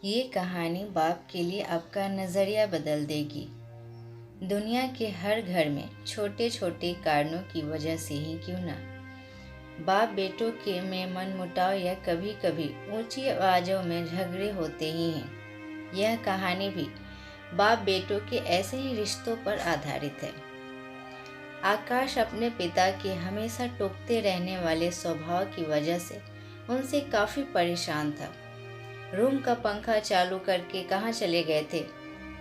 ये कहानी बाप के लिए आपका नज़रिया बदल देगी। दुनिया के हर घर में छोटे छोटे कारणों की वजह से ही क्यों ना बाप बेटों के में मनमुटाव या कभी कभी ऊंची आवाज़ों में झगड़े होते ही हैं। यह कहानी भी बाप बेटों के ऐसे ही रिश्तों पर आधारित है। आकाश अपने पिता के हमेशा टोकते रहने वाले स्वभाव की वजह से उनसे काफ़ी परेशान था। रूम का पंखा चालू करके कहाँ चले गए थे?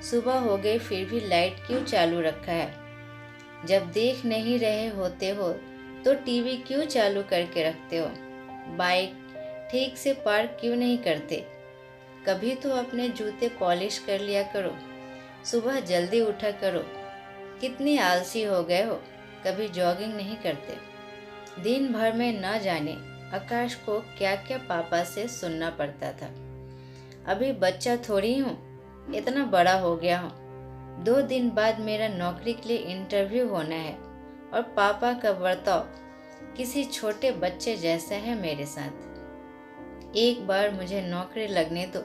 सुबह हो गई फिर भी लाइट क्यों चालू रखा है? जब देख नहीं रहे होते हो तो टीवी क्यों चालू करके रखते हो? बाइक ठीक से पार्क क्यों नहीं करते? कभी तो अपने जूते पॉलिश कर लिया करो। सुबह जल्दी उठा करो। कितने आलसी हो गए हो, कभी जॉगिंग नहीं करते। दिन भर में न जाने आकाश को क्या क्या पापा से सुनना पड़ता था। अभी बच्चा थोड़ी हूँ, इतना बड़ा हो गया हूँ। 2 दिन बाद मेरा नौकरी के लिए इंटरव्यू होना है और पापा का बर्ताव किसी छोटे बच्चे जैसा है मेरे साथ। एक बार मुझे नौकरी लगने दो,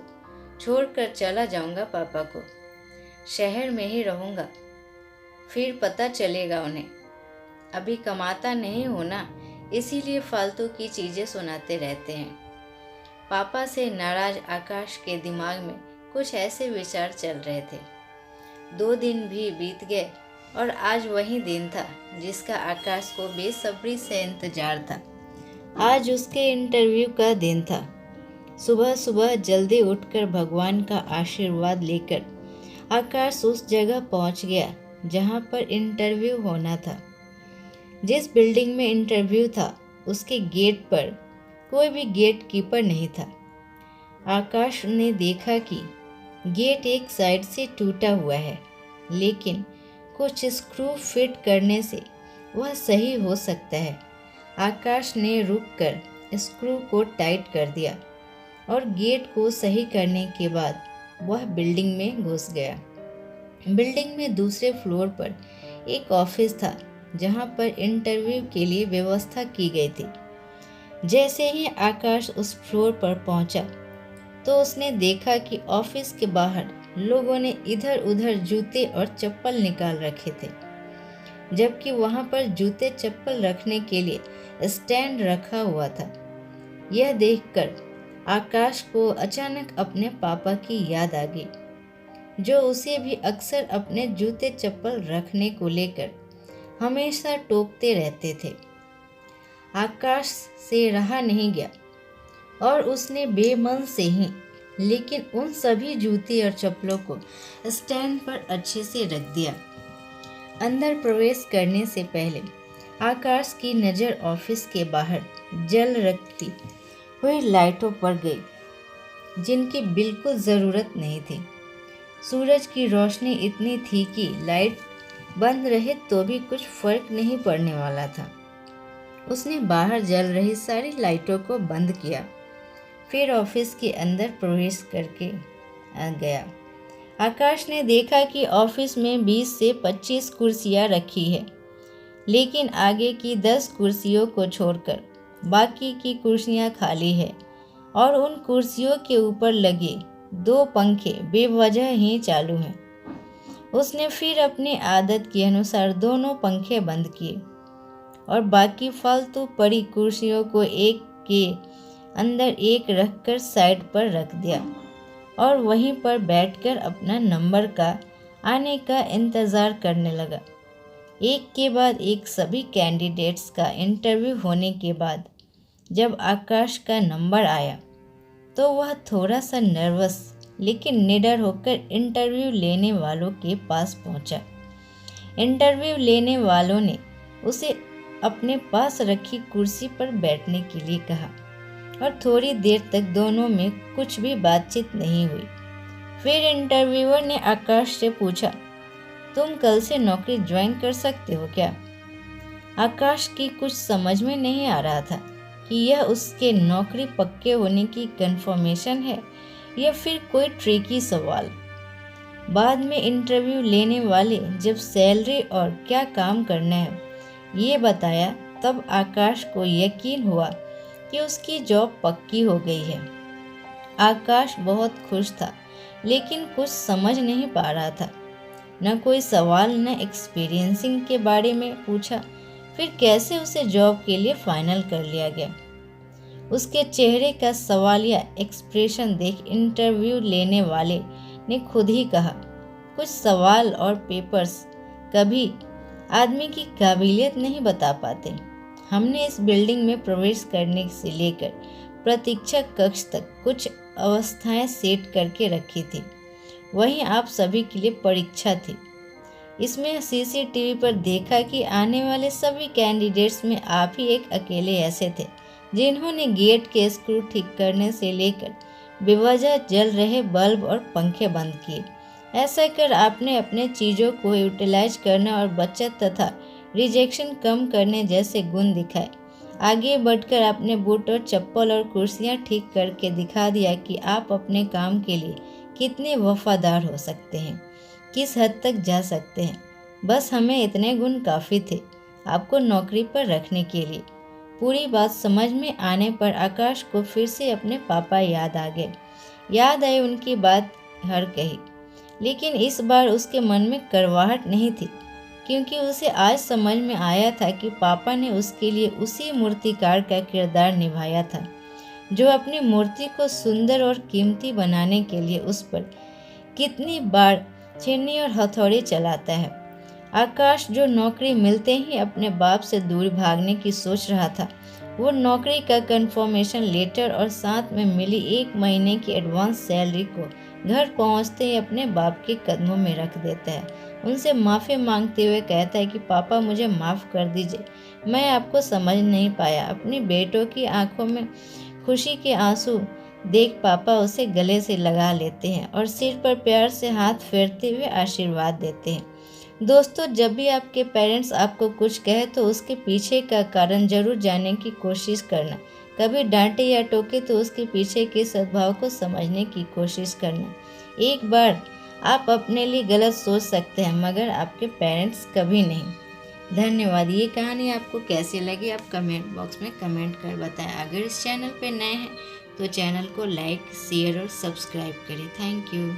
छोड़कर चला जाऊंगा पापा को। शहर में ही रहूंगा, फिर पता चलेगा उन्हें। अभी कमाता नहीं हूँ ना, इसीलिए फालतू की चीज़ें सुनाते रहते हैं। पापा से नाराज आकाश के दिमाग में कुछ ऐसे विचार चल रहे थे। 2 दिन भी बीत गए और आज वही दिन था जिसका आकाश को बेसब्री से इंतजार था। आज उसके इंटरव्यू का दिन था। सुबह सुबह जल्दी उठकर भगवान का आशीर्वाद लेकर आकाश उस जगह पहुंच गया जहां पर इंटरव्यू होना था। जिस बिल्डिंग में इंटरव्यू था उसके गेट पर कोई भी गेट कीपर नहीं था। आकाश ने देखा कि गेट एक साइड से टूटा हुआ है, लेकिन कुछ स्क्रू फिट करने से वह सही हो सकता है। आकाश ने रुककर स्क्रू को टाइट कर दिया और गेट को सही करने के बाद वह बिल्डिंग में घुस गया। बिल्डिंग में दूसरे फ्लोर पर एक ऑफिस था जहां पर इंटरव्यू के लिए व्यवस्था की गई थी। जैसे ही आकाश उस फ्लोर पर पहुंचा तो उसने देखा कि ऑफिस के बाहर लोगों ने इधर उधर जूते और चप्पल निकाल रखे थे, जबकि वहां पर जूते चप्पल रखने के लिए स्टैंड रखा हुआ था। यह देखकर आकाश को अचानक अपने पापा की याद आ गई, जो उसे भी अक्सर अपने जूते चप्पल रखने को लेकर हमेशा टोकते रहते थे। आकाश से रहा नहीं गया और उसने बेमन से ही लेकिन उन सभी जूते और चप्पलों को स्टैंड पर अच्छे से रख दिया। अंदर प्रवेश करने से पहले आकाश की नज़र ऑफिस के बाहर जल रखी हुई लाइटों पर गई, जिनकी बिल्कुल ज़रूरत नहीं थी। सूरज की रोशनी इतनी थी कि लाइट बंद रहे तो भी कुछ फर्क नहीं पड़ने वाला था। उसने बाहर जल रही सारी लाइटों को बंद किया, फिर ऑफिस के अंदर प्रवेश करके गया। आकाश ने देखा कि ऑफिस में 20 से 25 कुर्सियां रखी है, लेकिन आगे की 10 कुर्सियों को छोड़कर बाकी की कुर्सियां खाली है और उन कुर्सियों के ऊपर लगे 2 पंखे बेवजह ही चालू हैं। उसने फिर अपनी आदत के अनुसार दोनों पंखे बंद किए और बाकी फालतू पड़ी कुर्सियों को एक के अंदर एक रखकर साइड पर रख दिया और वहीं पर बैठकर अपना नंबर का आने का इंतज़ार करने लगा। एक के बाद एक सभी कैंडिडेट्स का इंटरव्यू होने के बाद जब आकाश का नंबर आया तो वह थोड़ा सा नर्वस लेकिन निडर होकर इंटरव्यू लेने वालों के पास पहुंचा। इंटरव्यू लेने वालों ने उसे अपने पास रखी कुर्सी पर बैठने के लिए कहा और थोड़ी देर तक दोनों में कुछ भी बातचीत नहीं हुई। फिर इंटरव्यूअर ने आकाश से पूछा, तुम कल से नौकरी ज्वाइन कर सकते हो क्या? आकाश की कुछ समझ में नहीं आ रहा था कि यह उसके नौकरी पक्के होने की कंफर्मेशन है या फिर कोई ट्रिकी सवाल। बाद में इंटरव्यू लेने वाले जब सैलरी और क्या काम करना है ये बताया, तब आकाश को यकीन हुआ कि उसकी जॉब पक्की हो गई है। आकाश बहुत खुश था, लेकिन कुछ समझ नहीं पा रहा था। न कोई सवाल न एक्सपीरियंसिंग के बारे में पूछा। फिर कैसे उसे जॉब के लिए फाइनल कर लिया गया। उसके चेहरे का सवालिया एक्सप्रेशन देख इंटरव्यू लेने वाले ने खुद ही कहा, कुछ सवाल और पेपर्स कभी आदमी की काबिलियत नहीं बता पाते। हमने इस बिल्डिंग में प्रवेश करने से लेकर प्रतीक्षा कक्ष तक कुछ अवस्थाएं सेट करके रखी थी। वहीं आप सभी के लिए परीक्षा थी। इसमें सीसीटीवी पर देखा कि आने वाले सभी कैंडिडेट्स में आप ही एक अकेले ऐसे थे जिन्होंने गेट के स्क्रू ठीक करने से लेकर बेवजह जल रहे बल्ब और पंखे बंद किए। ऐसा कर आपने अपने चीज़ों को यूटिलाइज करना और बचत तथा रिजेक्शन कम करने जैसे गुण दिखाए। आगे बढ़कर आपने बूट और चप्पल और कुर्सियां ठीक करके दिखा दिया कि आप अपने काम के लिए कितने वफादार हो सकते हैं, किस हद तक जा सकते हैं। बस हमें इतने गुण काफ़ी थे आपको नौकरी पर रखने के लिए। पूरी बात समझ में आने पर आकाश को फिर से अपने पापा याद आ गए। याद आई उनकी बात हर कही, लेकिन इस बार उसके मन में करवाहट नहीं थी, क्योंकि उसे आज समझ में आया था कि पापा ने उसके लिए उसी मूर्तिकार का किरदार निभाया था जो अपनी मूर्ति को सुंदर और कीमती बनाने के लिए उस पर कितनी बार छेनी और हथौड़ी चलाता है। आकाश जो नौकरी मिलते ही अपने बाप से दूर भागने की सोच रहा था, वो नौकरी का कंफर्मेशन लेटर और साथ में मिली 1 महीने की एडवांस सैलरी को घर पहुंचते ही अपने बाप के कदमों में रख देता है। उनसे माफ़ी मांगते हुए कहता है कि पापा मुझे माफ़ कर दीजिए, मैं आपको समझ नहीं पाया। अपनी बेटों की आंखों में खुशी के आंसू देख पापा उसे गले से लगा लेते हैं और सिर पर प्यार से हाथ फेरते हुए आशीर्वाद देते हैं। दोस्तों, जब भी आपके पेरेंट्स आपको कुछ कहे तो उसके पीछे का कारण जरूर जानने की कोशिश करना। कभी डांटे या टोके तो उसके पीछे के सद्भाव को समझने की कोशिश करना। एक बार आप अपने लिए गलत सोच सकते हैं, मगर आपके पेरेंट्स कभी नहीं। धन्यवाद। ये कहानी आपको कैसी लगी आप कमेंट बॉक्स में कमेंट कर बताएं। अगर इस चैनल पर नए हैं तो चैनल को लाइक, शेयर और सब्सक्राइब करें। Thank you.